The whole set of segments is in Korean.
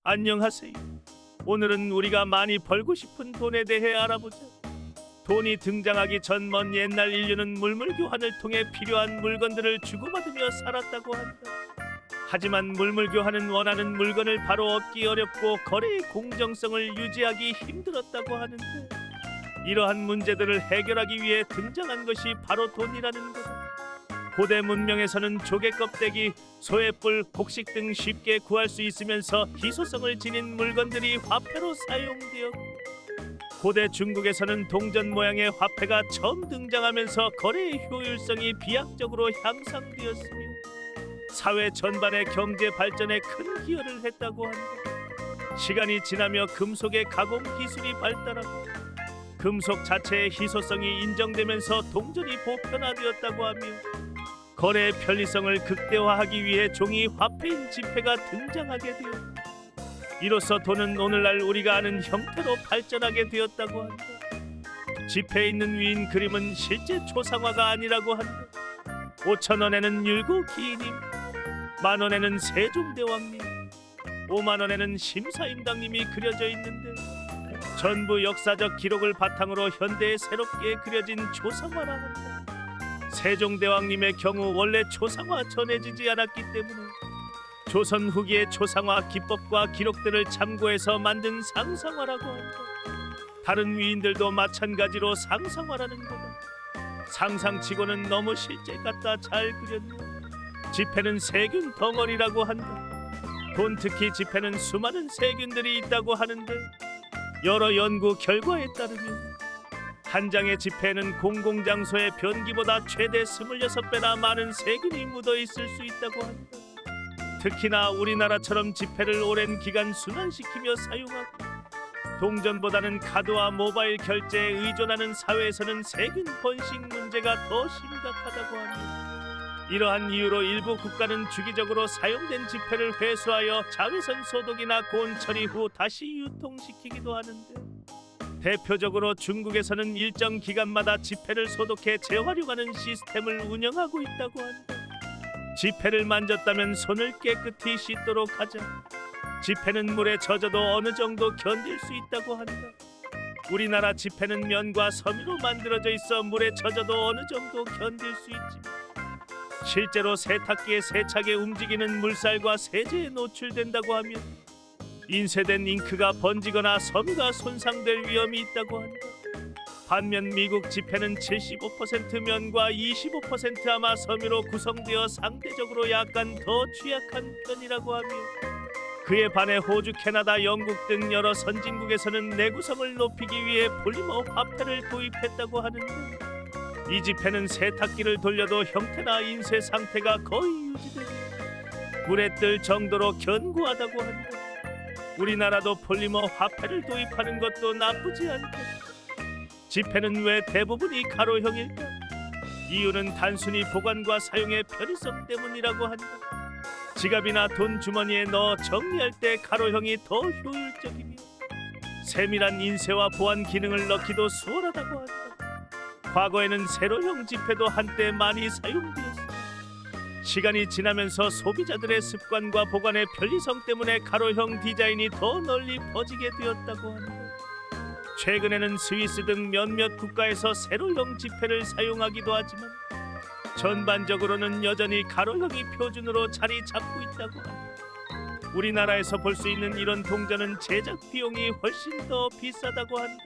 안녕하세요. 오늘은 우리가 많이 벌고 싶은 돈에 대해 알아보자. 돈이 등장하기 전 먼 옛날 인류는 물물 교환을 통해 필요한 물건들을 주고받으며 살았다고 한다. 하지만 물물 교환은 원하는 물건을 바로 얻기 어렵고 거래의 공정성을 유지하기 힘들었다고 하는데, 이러한 문제들을 해결하기 위해 등장한 것이 바로 돈이라는 거다. 고대 문명에서는 조개 껍데기, 소의 뿔, 곡식 등 쉽게 구할 수 있으면서 희소성을 지닌 물건들이 화폐로 사용되었고, 고대 중국에서는 동전 모양의 화폐가 처음 등장하면서 거래의 효율성이 비약적으로 향상되었으며 사회 전반의 경제 발전에 큰 기여를 했다고 한다. 시간이 지나며 금속의 가공 기술이 발달하고 금속 자체의 희소성이 인정되면서 동전이 보편화되었다고 하며 거래의 편리성을 극대화하기 위해 종이 화폐인 지폐가 등장하게 되었다. 이로써 돈은 오늘날 우리가 아는 형태로 발전하게 되었다고 한다. 지폐에 있는 위인 그림은 실제 초상화가 아니라고 한다. 5,000원에는 율곡 기인님, 10,000원에는 세종대왕님, 50,000원에는 심사임당님이 그려져 있는데, 전부 역사적 기록을 바탕으로 현대에 새롭게 그려진 초상화라 한다. 세종대왕님의 경우 원래 초상화 전해지지 않았기 때문에 조선 후기의 초상화 기법과 기록들을 참고해서 만든 상상화라고 한다. 다른 위인들도 마찬가지로 상상화라는 거다. 상상치고는 너무 실제 같다 잘 그렸네. 지폐는 세균 덩어리라고 한다. 돈 특히 지폐는 수많은 세균들이 있다고 하는데, 여러 연구 결과에 따르면 한 장의 지폐에는 공공장소의 변기보다 최대 26배나 많은 세균이 묻어 있을 수 있다고 한다. 특히나 우리나라처럼 지폐를 오랜 기간 순환시키며 사용하고 동전보다는 카드와 모바일 결제에 의존하는 사회에서는 세균 번식 문제가 더 심각하다고 합니다. 이러한 이유로 일부 국가는 주기적으로 사용된 지폐를 회수하여 자외선 소독이나 고온 처리 후 다시 유통시키기도 하는데, 대표적으로 중국에서는 일정 기간마다 지폐를 소독해 재활용하는 시스템을 운영하고 있다고 한다. 지폐를 만졌다면 손을 깨끗이 씻도록 하자. 지폐는 물에 젖어도 어느 정도 견딜 수 있다고 한다. 우리나라 지폐는 면과 섬유로 만들어져 있어 물에 젖어도 어느 정도 견딜 수 있지만, 실제로 세탁기에 세차게 움직이는 물살과 세제에 노출된다고 하면 인쇄된 잉크가 번지거나 섬유가 손상될 위험이 있다고 한다. 반면 미국 지폐는 75% 면과 25% 아마 섬유로 구성되어 상대적으로 약간 더 취약한 편이라고 하며, 그에 반해 호주, 캐나다, 영국 등 여러 선진국에서는 내구성을 높이기 위해 폴리머 화폐를 도입했다고 하는데, 이 지폐는 세탁기를 돌려도 형태나 인쇄 상태가 거의 유지되며 물에 뜰 정도로 견고하다고 한다. 우리나라도 폴리머 화폐를 도입하는 것도 나쁘지 않다. 지폐는 왜 대부분이 가로형일까? 이유는 단순히 보관과 사용의 편의성 때문이라고 한다. 지갑이나 돈 주머니에 넣어 정리할 때 가로형이 더 효율적이며 세밀한 인쇄와 보안 기능을 넣기도 수월하다고 한다. 과거에는 세로형 지폐도 한때 많이 사용되었어. 시간이 지나면서 소비자들의 습관과 보관의 편리성 때문에 가로형 디자인이 더 널리 퍼지게 되었다고 한다. 최근에는 스위스 등 몇몇 국가에서 세로형 지폐를 사용하기도 하지만 전반적으로는 여전히 가로형이 표준으로 자리 잡고 있다고 한다. 우리나라에서 볼 수 있는 이런 동전은 제작 비용이 훨씬 더 비싸다고 한다.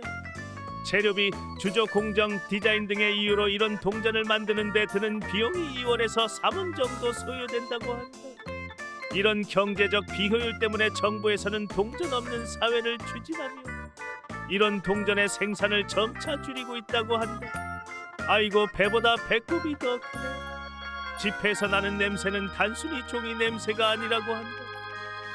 재료비, 주조 공정, 디자인 등의 이유로 이런 동전을 만드는 데 드는 비용이 2월에서 3원 정도 소요된다고 한다. 이런 경제적 비효율 때문에 정부에서는 동전 없는 사회를 추진하며 이런 동전의 생산을 점차 줄이고 있다고 한다. 아이고, 배보다 배꼽이 더 크네. 지폐에서 나는 냄새는 단순히 종이 냄새가 아니라고 한다.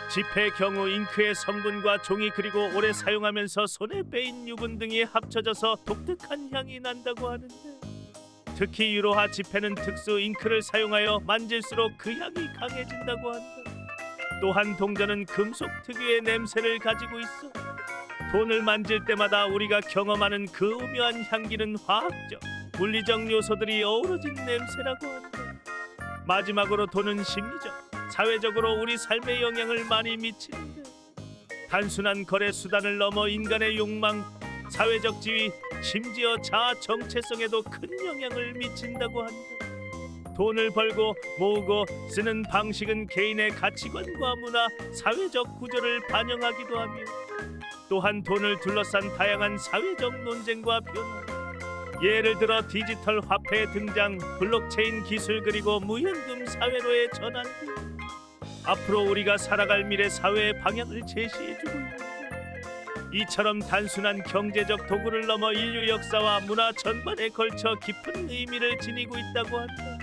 지폐의 경우 잉크의 성분과 종이 그리고 오래 사용하면서 손에 베인 유분 등이 합쳐져서 독특한 향이 난다고 하는데, 특히 유로화 지폐는 특수 잉크를 사용하여 만질수록 그 향이 강해진다고 한다. 또한 동전은 금속 특유의 냄새를 가지고 있어 돈을 만질 때마다 우리가 경험하는 그 오묘한 향기는 화학적, 물리적 요소들이 어우러진 냄새라고 한다. 마지막으로 돈은 심리적, 사회적으로 우리 삶에 영향을 많이 미치는데, 단순한 거래 수단을 넘어 인간의 욕망, 사회적 지위, 심지어 자아 정체성에도 큰 영향을 미친다고 한다. 돈을 벌고 모으고 쓰는 방식은 개인의 가치관과 문화, 사회적 구조를 반영하기도 하며 또한 돈을 둘러싼 다양한 사회적 논쟁과 변화, 예를 들어 디지털 화폐 등장, 블록체인 기술 그리고 무현금 사회로의 전환 등 앞으로 우리가 살아갈 미래 사회의 방향을 제시해주고 있다. 이처럼 단순한 경제적 도구를 넘어 인류 역사와 문화 전반에 걸쳐 깊은 의미를 지니고 있다고 한다.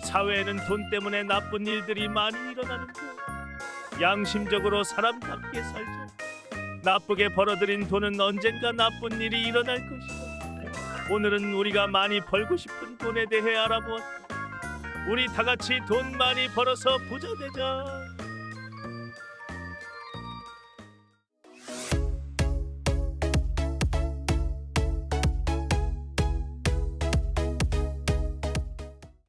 사회에는 돈 때문에 나쁜 일들이 많이 일어나는데 양심적으로 사람답게 살자. 나쁘게 벌어들인 돈은 언젠가 나쁜 일이 일어날 것이다. 오늘은 우리가 많이 벌고 싶은 돈에 대해 알아보았다. 우리 다 같이 돈 많이 벌어서 부자 되자.